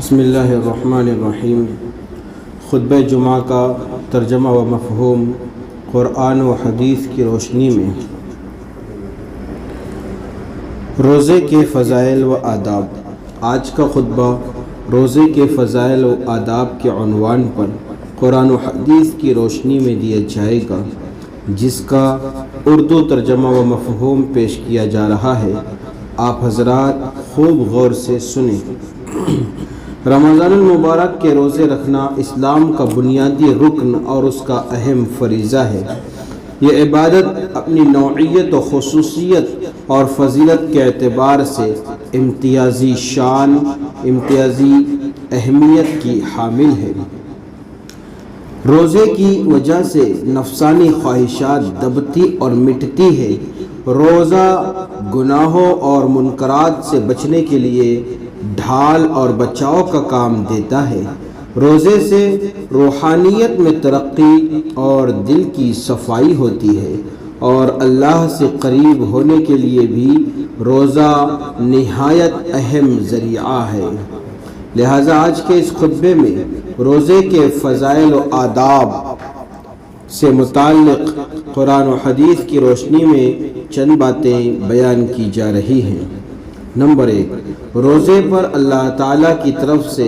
بسم اللہ الرحمن الرحیم۔ خطبہ جمعہ کا ترجمہ و مفہوم قرآن و حدیث کی روشنی میں۔ روزے کے فضائل و آداب۔ آج کا خطبہ روزے کے فضائل و آداب کے عنوان پر قرآن و حدیث کی روشنی میں دیا جائے گا، جس کا اردو ترجمہ و مفہوم پیش کیا جا رہا ہے۔ آپ حضرات خوب غور سے سنیں۔ رمضان المبارک کے روزے رکھنا اسلام کا بنیادی رکن اور اس کا اہم فریضہ ہے۔ یہ عبادت اپنی نوعیت و خصوصیت اور فضیلت کے اعتبار سے امتیازی شان، امتیازی اہمیت کی حامل ہے۔ روزے کی وجہ سے نفسانی خواہشات دبتی اور مٹتی ہے۔ روزہ گناہوں اور منکرات سے بچنے کے لیے ڈھال اور بچاؤ کا کام دیتا ہے۔ روزے سے روحانیت میں ترقی اور دل کی صفائی ہوتی ہے، اور اللہ سے قریب ہونے کے لیے بھی روزہ نہایت اہم ذریعہ ہے۔ لہٰذا آج کے اس خطبے میں روزے کے فضائل و آداب سے متعلق قرآن و حدیث کی روشنی میں چند باتیں بیان کی جا رہی ہیں۔ نمبر 1، روزے پر اللہ تعالیٰ کی طرف سے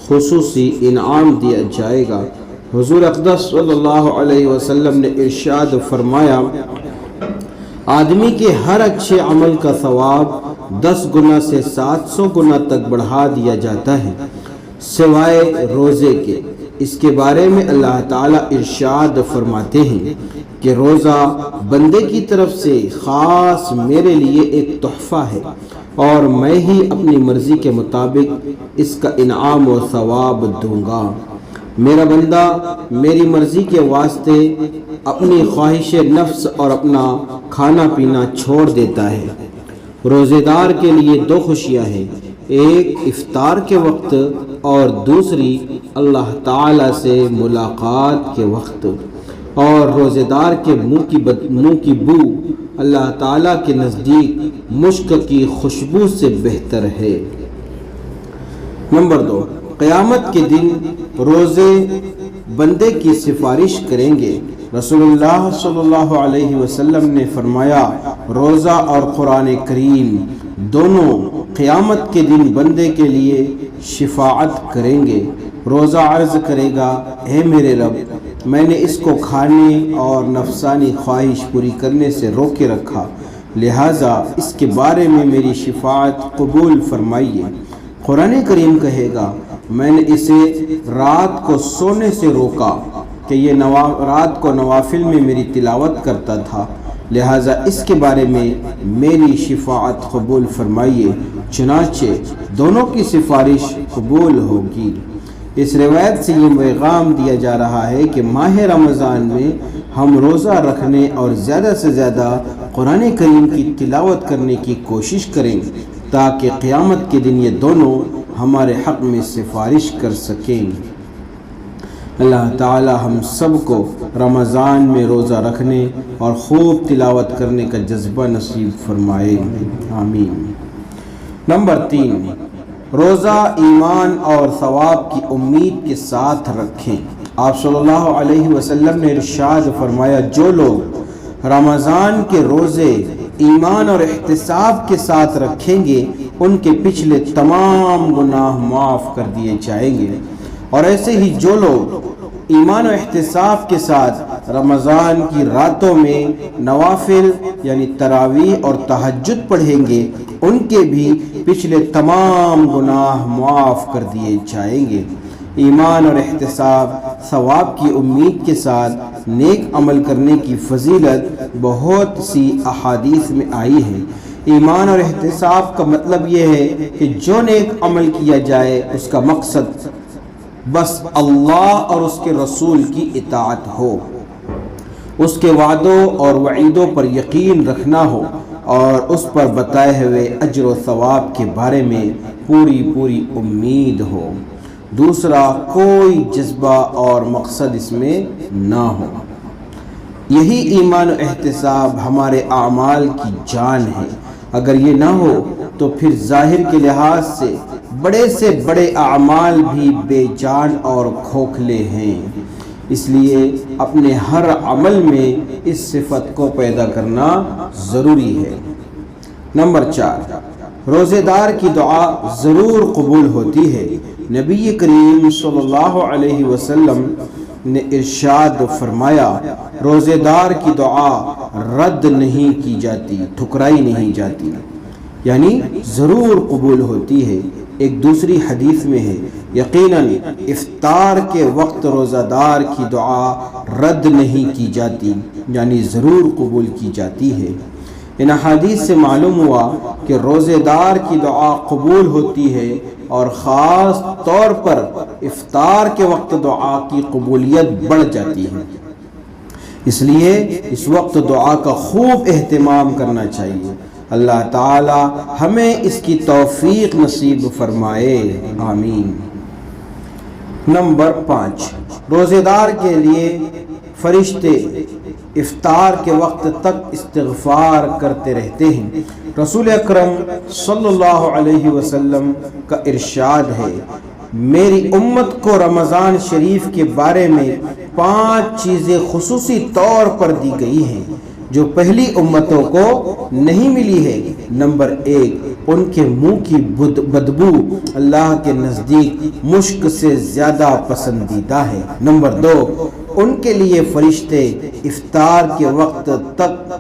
خصوصی انعام دیا جائے گا۔ حضور اقدس صلی اللہ علیہ وسلم نے ارشاد فرمایا، آدمی کے ہر اچھے عمل کا ثواب 10 گنا سے 700 گنا تک بڑھا دیا جاتا ہے، سوائے روزے کے۔ اس کے بارے میں اللہ تعالیٰ ارشاد فرماتے ہیں کہ روزہ بندے کی طرف سے خاص میرے لیے ایک تحفہ ہے، اور میں ہی اپنی مرضی کے مطابق اس کا انعام و ثواب دوں گا۔ میرا بندہ میری مرضی کے واسطے اپنی خواہش نفس اور اپنا کھانا پینا چھوڑ دیتا ہے۔ روزے دار کے لیے 2 خوشیاں ہیں، ایک افطار کے وقت اور دوسری اللہ تعالیٰ سے ملاقات کے وقت۔ اور روزے دار کے منہ کی بو اللہ تعالیٰ کے نزدیک مشک کی خوشبو سے بہتر ہے۔ نمبر 2، قیامت کے دن روزے بندے کی سفارش کریں گے۔ رسول اللہ صلی اللہ علیہ وسلم نے فرمایا، روزہ اور قرآن کریم دونوں قیامت کے دن بندے کے لیے شفاعت کریں گے۔ روزہ عرض کرے گا، اے میرے رب، میں نے اس کو کھانے اور نفسانی خواہش پوری کرنے سے روکے رکھا، لہٰذا اس کے بارے میں میری شفاعت قبول فرمائیے۔ قرآن کریم کہے گا، میں نے اسے رات کو سونے سے روکا کہ یہ رات کو نوافل میں میری تلاوت کرتا تھا، لہٰذا اس کے بارے میں میری شفاعت قبول فرمائیے۔ چنانچہ دونوں کی سفارش قبول ہوگی۔ اس روایت سے یہ پیغام دیا جا رہا ہے کہ ماہ رمضان میں ہم روزہ رکھنے اور زیادہ سے زیادہ قرآن کریم کی تلاوت کرنے کی کوشش کریں، تاکہ قیامت کے دن یہ دونوں ہمارے حق میں سفارش کر سکیں۔ اللہ تعالی ہم سب کو رمضان میں روزہ رکھنے اور خوب تلاوت کرنے کا جذبہ نصیب فرمائے، آمین۔ نمبر 3، روزہ ایمان اور ثواب کی امید کے ساتھ رکھیں۔ آپ صلی اللہ علیہ وسلم نے ارشاد فرمایا، جو لوگ رمضان کے روزے ایمان اور احتساب کے ساتھ رکھیں گے، ان کے پچھلے تمام گناہ معاف کر دیے جائیں گے۔ اور ایسے ہی جو لوگ ایمان و احتساب کے ساتھ رمضان کی راتوں میں نوافل یعنی تراویح اور تہجد پڑھیں گے، ان کے بھی پچھلے تمام گناہ معاف کر دیے جائیں گے۔ ایمان اور احتساب، ثواب کی امید کے ساتھ نیک عمل کرنے کی فضیلت بہت سی احادیث میں آئی ہے۔ ایمان اور احتساب کا مطلب یہ ہے کہ جو نیک عمل کیا جائے اس کا مقصد بس اللہ اور اس کے رسول کی اطاعت ہو، اس کے وعدوں اور وعیدوں پر یقین رکھنا ہو، اور اس پر بتائے ہوئے اجر و ثواب کے بارے میں پوری امید ہو۔ دوسرا کوئی جذبہ اور مقصد اس میں نہ ہو۔ یہی ایمان و احتساب ہمارے اعمال کی جان ہے۔ اگر یہ نہ ہو تو پھر ظاہر کے لحاظ سے بڑے سے بڑے اعمال بھی بے جان اور کھوکھلے ہیں، اس لیے اپنے ہر عمل میں اس صفت کو پیدا کرنا ضروری ہے۔ نمبر 4، روزے دار کی دعا ضرور قبول ہوتی ہے۔ نبی کریم صلی اللہ علیہ وسلم نے ارشاد فرمایا، روزے دار کی دعا رد نہیں کی جاتی، ٹھکرائی نہیں جاتی، یعنی ضرور قبول ہوتی ہے۔ ایک دوسری حدیث میں ہے، یقیناً افطار کے وقت روزہ دار کی دعا رد نہیں کی جاتی، یعنی ضرور قبول کی جاتی ہے۔ ان احادیث سے معلوم ہوا کہ روزے دار کی دعا قبول ہوتی ہے، اور خاص طور پر افطار کے وقت دعا کی قبولیت بڑھ جاتی ہے۔ اس لیے اس وقت دعا کا خوب اہتمام کرنا چاہیے۔ اللہ تعالی ہمیں اس کی توفیق نصیب فرمائے، آمین۔ نمبر 5، روزے دار کے لیے فرشتے افطار کے وقت تک استغفار کرتے رہتے ہیں۔ رسول اکرم صلی اللہ علیہ وسلم کا ارشاد ہے، میری امت کو رمضان شریف کے بارے میں 5 چیزیں خصوصی طور پر دی گئی ہیں جو پہلی امتوں کو نہیں ملی ہے۔ نمبر 1، ان کے منہ کی بدبو اللہ کے نزدیک مشک سے زیادہ پسندیدہ ہے۔ نمبر 2، ان کے لیے فرشتے افطار کے وقت تک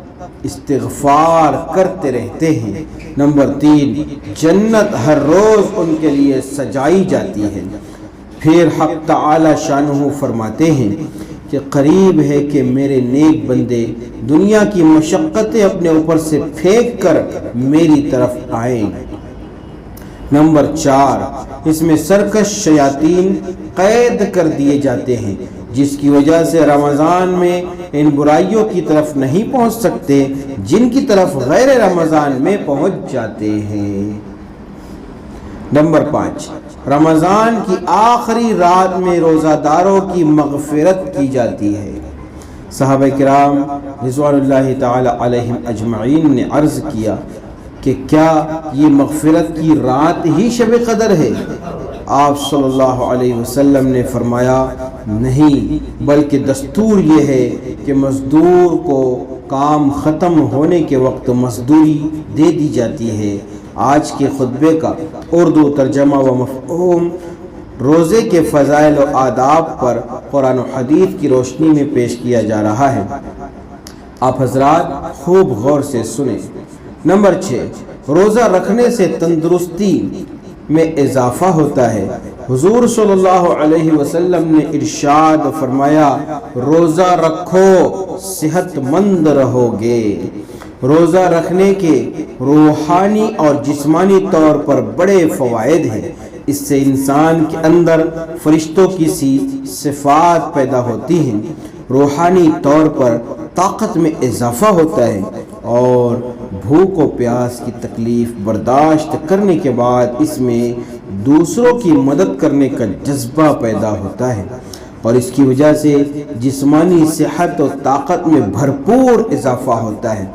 استغفار کرتے رہتے ہیں۔ نمبر 3، جنت ہر روز ان کے لیے سجائی جاتی ہے۔ پھر حق تعالی شانہ فرماتے ہیں کہ قریب ہے کہ میرے نیک بندے دنیا کی مشقتیں اپنے اوپر سے پھینک کر میری طرف آئیں۔ نمبر 4، اس میں سرکش شیاطین قید کر دیے جاتے ہیں، جس کی وجہ سے رمضان میں ان برائیوں کی طرف نہیں پہنچ سکتے جن کی طرف غیر رمضان میں پہنچ جاتے ہیں۔ نمبر 5، رمضان کی آخری رات میں روزہ داروں کی مغفرت کی جاتی ہے۔ صحابہ کرام رضوان اللہ تعالی علیہم اجمعین نے عرض کیا کہ کیا یہ مغفرت کی رات ہی شب قدر ہے؟ آپ صلی اللہ علیہ وسلم نے فرمایا، نہیں، بلکہ دستور یہ ہے کہ مزدور کو کام ختم ہونے کے وقت مزدوری دے دی جاتی ہے۔ آج کے خطبے کا اردو ترجمہ و مفہوم روزے کے فضائل و آداب پر قرآن و حدیث کی روشنی میں پیش کیا جا رہا ہے، آپ حضرات خوب غور سے سنیں۔ نمبر 6، روزہ رکھنے سے تندرستی میں اضافہ ہوتا ہے۔ حضور صلی اللہ علیہ وسلم نے ارشاد فرمایا، روزہ رکھو صحت مند رہو گے۔ روزہ رکھنے کے روحانی اور جسمانی طور پر بڑے فوائد ہیں۔ اس سے انسان کے اندر فرشتوں کی سی صفات پیدا ہوتی ہیں، روحانی طور پر طاقت میں اضافہ ہوتا ہے، اور بھوک و پیاس کی تکلیف برداشت کرنے کے بعد اس میں دوسروں کی مدد کرنے کا جذبہ پیدا ہوتا ہے، اور اس کی وجہ سے جسمانی صحت و طاقت میں بھرپور اضافہ ہوتا ہے۔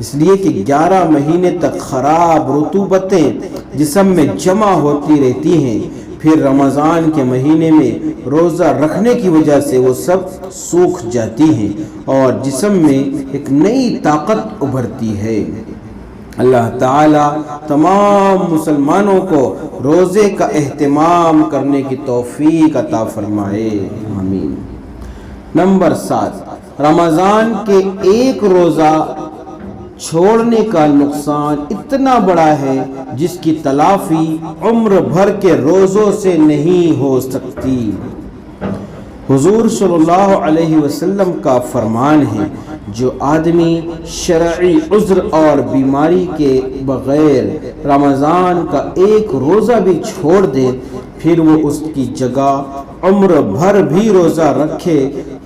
اس لیے کہ 11 مہینے تک خراب رطوبتیں جسم میں جمع ہوتی رہتی ہیں، پھر رمضان کے مہینے میں روزہ رکھنے کی وجہ سے وہ سب سوکھ جاتی ہیں اور جسم میں ایک نئی طاقت ابھرتی ہے۔ اللہ تعالی تمام مسلمانوں کو روزے کا اہتمام کرنے کی توفیق عطا فرمائے، آمین۔ نمبر 7، رمضان کے ایک روزہ چھوڑنے کا نقصان اتنا بڑا ہے جس کی تلافی عمر بھر کے روزوں سے نہیں ہو سکتی۔ حضور صلی اللہ علیہ وسلم کا فرمان ہے، جو آدمی شرعی عذر اور بیماری کے بغیر رمضان کا ایک روزہ بھی چھوڑ دے، پھر وہ اس کی جگہ عمر بھر بھی روزہ رکھے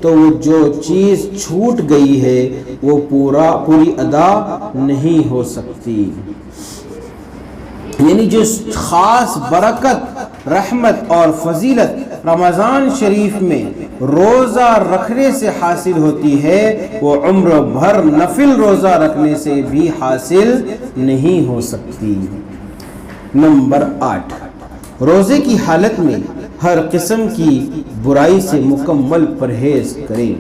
تو وہ جو چیز چھوٹ گئی ہے وہ پوری ادا نہیں ہو سکتی۔ یعنی جو خاص برکت، رحمت اور فضیلت رمضان شریف میں روزہ رکھنے سے حاصل ہوتی ہے، وہ عمر بھر نفل روزہ رکھنے سے بھی حاصل نہیں ہو سکتی۔ نمبر 8، روزے کی حالت میں ہر قسم کی برائی سے مکمل پرہیز کریں۔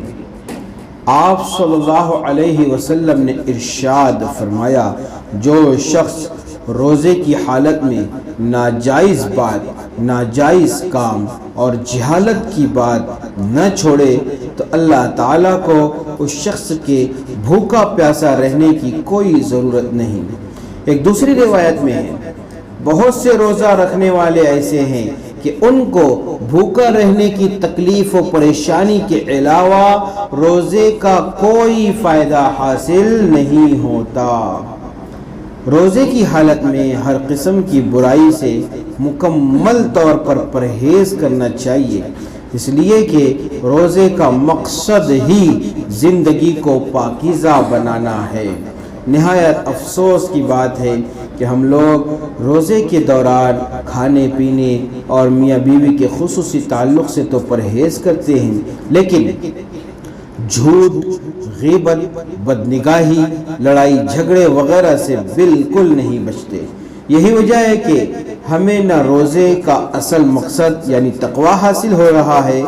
آپ صلی اللہ علیہ وسلم نے ارشاد فرمایا، جو شخص روزے کی حالت میں ناجائز بات، ناجائز کام اور جہالت کی بات نہ چھوڑے تو اللہ تعالیٰ کو اس شخص کے بھوکا پیاسا رہنے کی کوئی ضرورت نہیں۔ ایک دوسری روایت میں ہے، بہت سے روزہ رکھنے والے ایسے ہیں کہ ان کو بھوکا رہنے کی تکلیف و پریشانی کے علاوہ روزے کا کوئی فائدہ حاصل نہیں ہوتا۔ روزے کی حالت میں ہر قسم کی برائی سے مکمل طور پر پرہیز کرنا چاہیے، اس لیے کہ روزے کا مقصد ہی زندگی کو پاکیزہ بنانا ہے۔ نہایت افسوس کی بات ہے کہ ہم لوگ روزے کے دوران کھانے پینے اور میاں بیوی کے خصوصی تعلق سے تو پرہیز کرتے ہیں، لیکن جھوٹ، غیبت، بدنگاہی، لڑائی جھگڑے وغیرہ سے بالکل نہیں بچتے۔ یہی وجہ ہے کہ ہمیں نہ روزے کا اصل مقصد یعنی تقوی حاصل ہو رہا ہے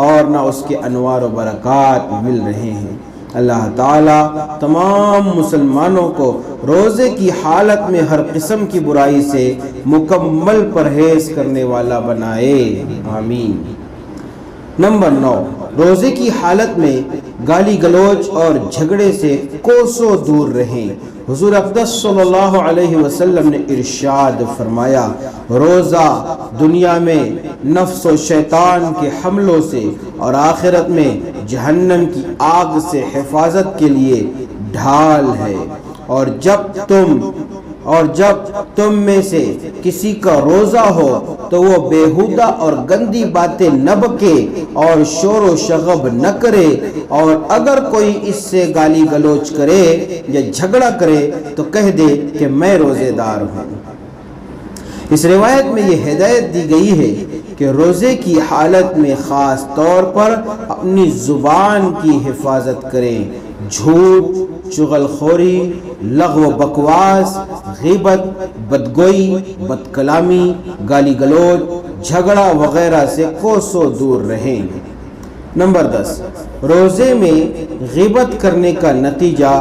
اور نہ اس کے انوار و برکات مل رہے ہیں۔ اللہ تعالیٰ تمام مسلمانوں کو روزے کی حالت میں ہر قسم کی برائی سے مکمل پرہیز کرنے والا بنائے، آمین۔ نمبر 9، روزے کی حالت میں گالی گلوچ اور جھگڑے سے کوسوں دور رہیں۔ حضور اقدس صلی اللہ علیہ وسلم نے ارشاد فرمایا، روزہ دنیا میں نفس و شیطان کے حملوں سے اور آخرت میں جہنم کی آگ سے حفاظت کے لیے ڈھال ہے، اور جب تم میں سے کسی کا روزہ ہو تو وہ بیہودہ اور گندی باتیں نہ بکے اور شور و شغب نہ کرے، اور اگر کوئی اس سے گالی گلوچ کرے یا جھگڑا کرے تو کہہ دے کہ میں روزے دار ہوں۔ اس روایت میں یہ ہدایت دی گئی ہے کہ روزے کی حالت میں خاص طور پر اپنی زبان کی حفاظت کریں۔ جھوٹ، چغل خوری، لغو و بکواس، غیبت، بدگوئی، بد کلامی، گالی گلوچ، جھگڑا وغیرہ سے کوسوں دور رہیں۔ نمبر 10، روزے میں غیبت کرنے کا نتیجہ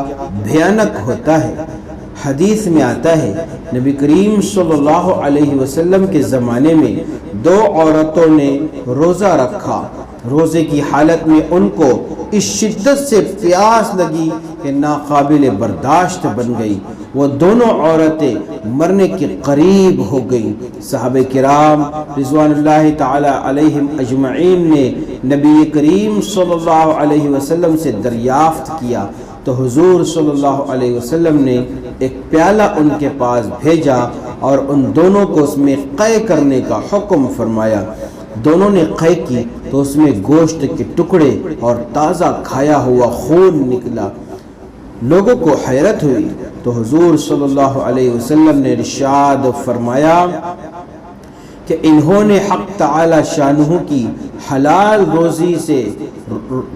بھیانک ہوتا ہے۔ حدیث میں آتا ہے، نبی کریم صلی اللہ علیہ وسلم کے زمانے میں 2 عورتوں نے روزہ رکھا۔ روزے کی حالت میں ان کو اس شدت سے پیاس لگی کہ ناقابل برداشت بن گئی۔ وہ دونوں عورتیں مرنے کے قریب ہو گئیں۔ صحابہ کرام رضوان اللہ تعالی علیہم اجمعین نے نبی کریم صلی اللہ علیہ وسلم سے دریافت کیا تو حضور صلی اللہ علیہ وسلم نے ایک پیالہ ان کے پاس بھیجا اور ان دونوں کو اس میں قے کرنے کا حکم فرمایا۔ دونوں نے قے کی تو اس میں گوشت کے ٹکڑے اور تازہ کھایا ہوا خون نکلا۔ لوگوں کو حیرت ہوئی تو حضور صلی اللہ علیہ وسلم نے ارشاد فرمایا کہ انہوں نے حق تعالی شانہ کی حلال روزی سے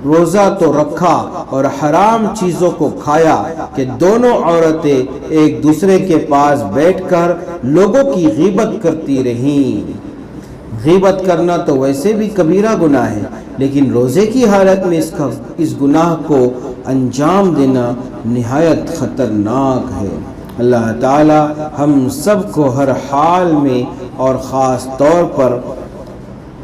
روزہ تو رکھا اور حرام چیزوں کو کھایا کہ دونوں عورتیں ایک دوسرے کے پاس بیٹھ کر لوگوں کی غیبت کرتی رہیں۔ غیبت کرنا تو ویسے بھی کبیرہ گناہ ہے، لیکن روزے کی حالت میں اس گناہ کو انجام دینا نہایت خطرناک ہے۔ اللہ تعالی ہم سب کو ہر حال میں اور خاص طور پر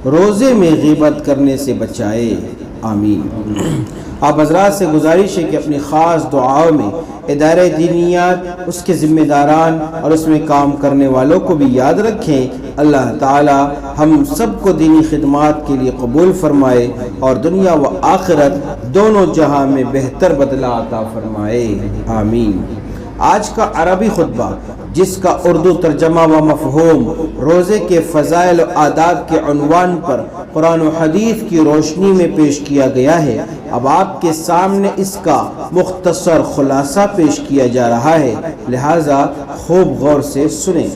روزے میں غیبت کرنے سے بچائے، آمین۔ آپ حضرات سے گزارش ہے کہ اپنی خاص دعاؤں میں ادارہ دینیات، اس کے ذمہ داران اور اس میں کام کرنے والوں کو بھی یاد رکھیں۔ اللہ تعالی ہم سب کو دینی خدمات کے لیے قبول فرمائے اور دنیا و آخرت دونوں جہاں میں بہتر بدلہ عطا فرمائے، آمین۔ آج کا عربی خطبہ، جس کا اردو ترجمہ و مفہوم روزے کے فضائل و آداب کے عنوان پر قرآن و حدیث کی روشنی میں پیش کیا گیا ہے، اب آپ کے سامنے اس کا مختصر خلاصہ پیش کیا جا رہا ہے، لہٰذا خوب غور سے سنیں۔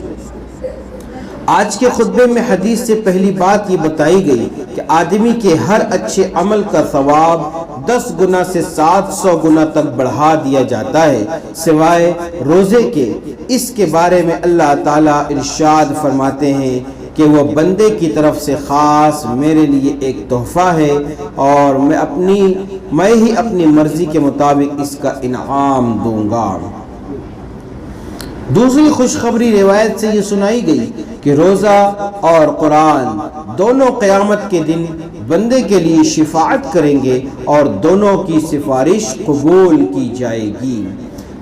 آج کے خطبے میں حدیث سے پہلی بات یہ بتائی گئی کہ آدمی کے ہر اچھے عمل کا ثواب 10 گنا سے 700 گنا تک بڑھا دیا جاتا ہے، سوائے روزے کے۔ اس کے بارے میں اللہ تعالیٰ ارشاد فرماتے ہیں، کہ وہ بندے کی طرف سے خاص میرے لیے ایک تحفہ ہے اور میں ہی اپنی مرضی کے مطابق اس کا انعام دوں گا۔ دوسری خوشخبری روایت سے یہ سنائی گئی کہ روزہ اور قرآن دونوں قیامت کے دن بندے کے لیے شفاعت کریں گے اور دونوں کی سفارش قبول کی جائے گی۔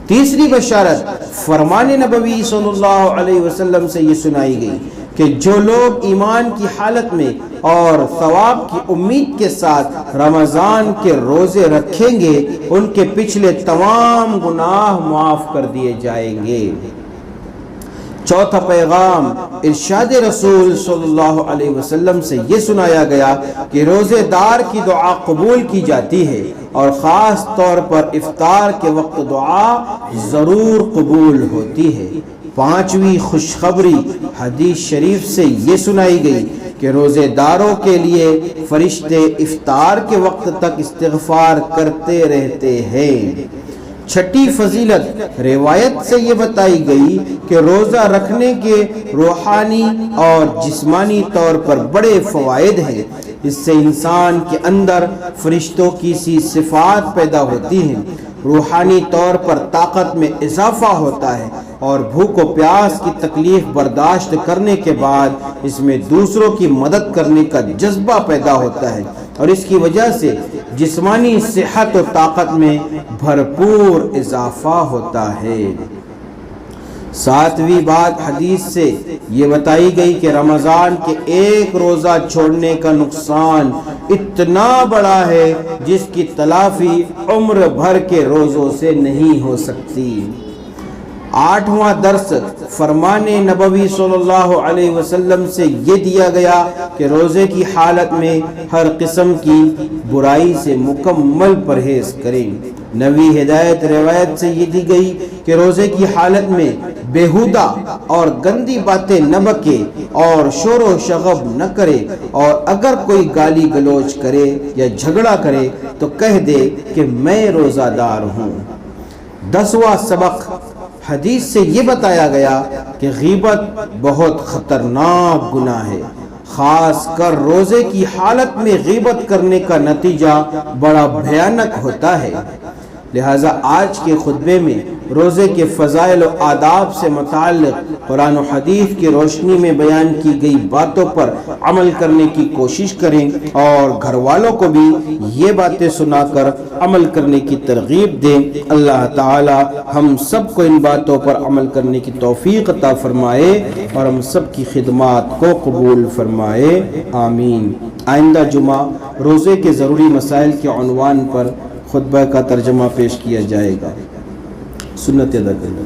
تیسری بشارت فرمان نبوی صلی اللہ علیہ وسلم سے یہ سنائی گئی کہ جو لوگ ایمان کی حالت میں اور ثواب کی امید کے ساتھ رمضان کے روزے رکھیں گے ان کے پچھلے تمام گناہ معاف کر دیے جائیں گے۔ چوتھا پیغام ارشاد رسول صلی اللہ علیہ وسلم سے یہ سنایا گیا کہ روزے دار کی دعا قبول کی جاتی ہے اور خاص طور پر افطار کے وقت دعا ضرور قبول ہوتی ہے۔ پانچویں خوشخبری حدیث شریف سے یہ سنائی گئی کہ روزے داروں کے لیے فرشتے افطار کے وقت تک استغفار کرتے رہتے ہیں۔ چھٹی فضیلت روایت سے یہ بتائی گئی کہ روزہ رکھنے کے روحانی اور جسمانی طور پر بڑے فوائد ہیں۔ اس سے انسان کے اندر فرشتوں کی سی صفات پیدا ہوتی ہیں، روحانی طور پر طاقت میں اضافہ ہوتا ہے اور بھوک و پیاس کی تکلیف برداشت کرنے کے بعد اس میں دوسروں کی مدد کرنے کا جذبہ پیدا ہوتا ہے اور اس کی وجہ سے جسمانی صحت و طاقت میں بھرپور اضافہ ہوتا ہے۔ ساتویں بات حدیث سے یہ بتائی گئی کہ رمضان کے ایک روزہ چھوڑنے کا نقصان اتنا بڑا ہے جس کی تلافی عمر بھر کے روزوں سے نہیں ہو سکتی۔ آٹھواں درس فرمان نبوی صلی اللہ علیہ وسلم سے یہ دیا گیا کہ روزے کی حالت میں ہر قسم کی برائی سے مکمل پرہیز کریں۔ نوی ہدایت روایت سے یہ دی گئی کہ روزے کی حالت میں بیہودہ اور گندی باتیں نہ بکے اور شور و شغب نہ کرے اور اگر کوئی گالی گلوچ کرے یا جھگڑا کرے تو کہہ دے کہ میں روزہ دار ہوں۔ 10واں سبق حدیث سے یہ بتایا گیا کہ غیبت بہت خطرناک گناہ ہے، خاص کر روزے کی حالت میں غیبت کرنے کا نتیجہ بڑا بھیانک ہوتا ہے۔ لہٰذا آج کے خطبے میں روزے کے فضائل و آداب سے متعلق قرآن و حدیث کی روشنی میں بیان کی گئی باتوں پر عمل کرنے کی کوشش کریں اور گھر والوں کو بھی یہ باتیں سنا کر عمل کرنے کی ترغیب دیں۔ اللہ تعالی ہم سب کو ان باتوں پر عمل کرنے کی توفیق عطا فرمائے اور ہم سب کی خدمات کو قبول فرمائے، آمین۔ آئندہ جمعہ روزے کے ضروری مسائل کے عنوان پر خطبہ کا ترجمہ پیش کیا جائے گا۔ سنت ادا کرنا۔